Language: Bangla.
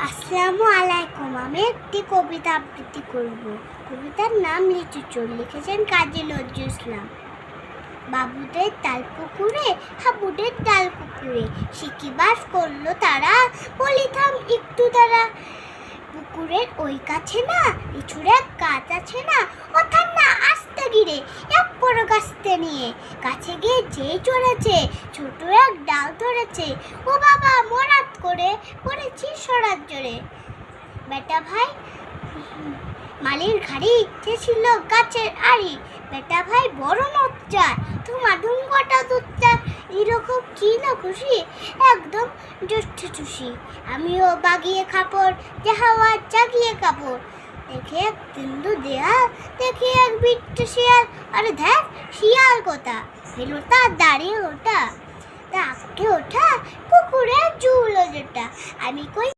আসসালামু আলাইকুম। আমি একটি কবিতা আবৃত্তি করব। কবিতার নাম লিচু চোর, লিখেছেন কাজী নজরুল ইসলাম। বাবুদের তাল পুকুরে, হাবুদের ডাল পুকুরে, শিকিবাস করলো তারা, বলি থাম একটু তারা। পুকুরের ওই কাছে না লিচুর এক গাছ আছে না, ওঠার না আস্তে গিরে এক বড় গাছতে নিয়ে কাছে গিয়ে যেই চড়েছে ছোট এক ডাল ধরেছে। ও বাবা মরাত করে পড়েছি সরাত জোরে। বেটা ভাই মালির ঘাড়ি যে ছিল গাছের আড়ি, বেটা ভাই বড় মজ্জার তোমার ডুঙ্গটা দুধটা এরকম কি না খুশি, একদম জ্যৈষ্ঠ চুষি। আমিও বাগিয়ে কাপড় যে হাওয়া জাগিয়ে কাপড়, দেখে এক তিন্দু দেয়াল, দেখে এক বিট্টু শিয়াল। আরে দেখ শিয়াল কোথা ফেলো তার দাঁড়িয়ে ওঠা, তা আঁকে ওঠা পুকুরে জুলো যেটা। আমি কই